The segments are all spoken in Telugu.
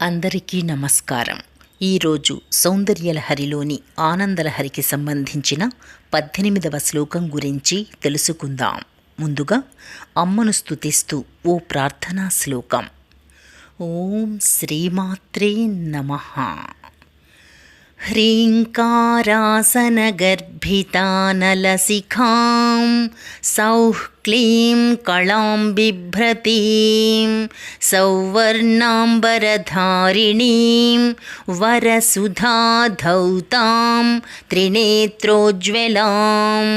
అందరికీ నమస్కారం. ఈరోజు సౌందర్యలహరిలోని ఆనందలహరికి సంబంధించిన 18వ శ్లోకం గురించి తెలుసుకుందాం. ముందుగా అమ్మను స్తుతిస్తూ ఓ ప్రార్థనా శ్లోకం. ఓం శ్రీమాత్రే నమః. హ్రీంకారాసనగర్భితానలశిఖాం సౌః క్లీం కళాం బిభ్రతీం సౌవర్ణాంబరధారిణీం వరసుధాధౌతాం త్రినేత్రోజ్వలాం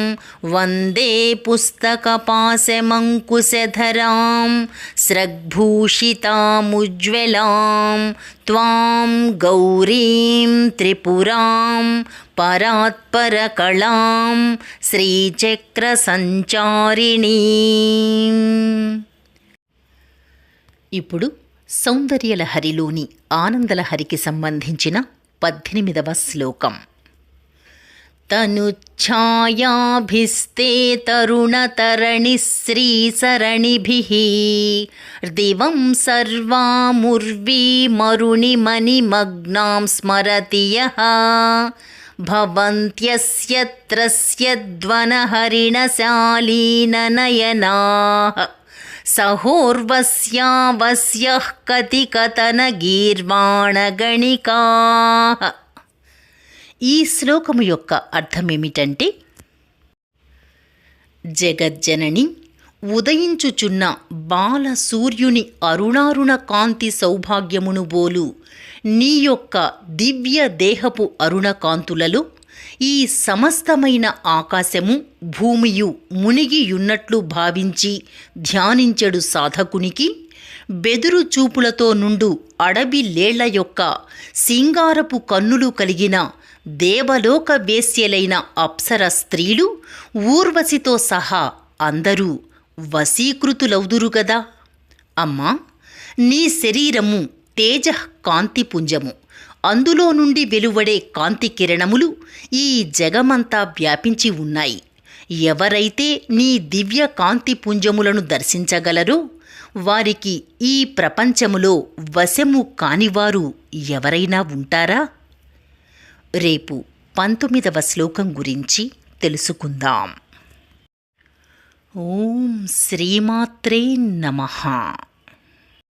వందే పుస్తకపాశమంకుశధరాం స్రగ్భూషితాముజ్వలాం త్వాం గౌరీం త్రిపురాం పరాత్పరకళాం శ్రీచక్రసంచారిణీం. ఇప్పుడు సౌందర్యలహరిలోని ఆనందలహరికి సంబంధించిన 18వ శ్లోకం. తనుఛాయాభిస్తే తరుణతరణిశ్రీసరణిభిః దివం సర్వాముర్వీమరుణిమణిమగ్నాం స్మరతి యః భవంత్యస్యత్రస్యద్వనహరిణశాలీననయనాః సహోర్వస్యావస్యః కతికతనగీర్వాణగణికాః. ఈ శ్లోకము యొక్క అర్థమేమిటంటే, జగజ్జనని, ఉదయించుచున్న బాల సూర్యుని అరుణారుణ కాంతి సౌభాగ్యమును బోలు నీ యొక్క దివ్య దేహపు అరుణ కాంతులలో ఈ సమస్తమైన ఆకాశము భూమియు మునిగియున్నట్లు భావించి ధ్యానించెడు సాధకునికి బెదురు చూపులతో నుండు అడవి లేళ్ల యొక్క సింగారపు కన్నులు కలిగిన దేవలోక వేశ్యలైన అప్సర స్త్రీలు ఊర్వశితో సహా అందరూ వశీకృతులౌదురు గదా. అమ్మా, నీ శరీరము తేజ కాంతిపుంజము. అందులో నుండి వెలువడే కాంతి కిరణములు ఈ జగమంతా వ్యాపించి ఉన్నాయి. ఎవరైతే నీ దివ్య కాంతిపుంజములను దర్శించగలరో వారికి ఈ ప్రపంచములో వశము కానివారు ఎవరైనా ఉంటారా? రేపు 19వ శ్లోకం గురించి తెలుసుకుందాం. ఓం శ్రీమాత్రే నమః.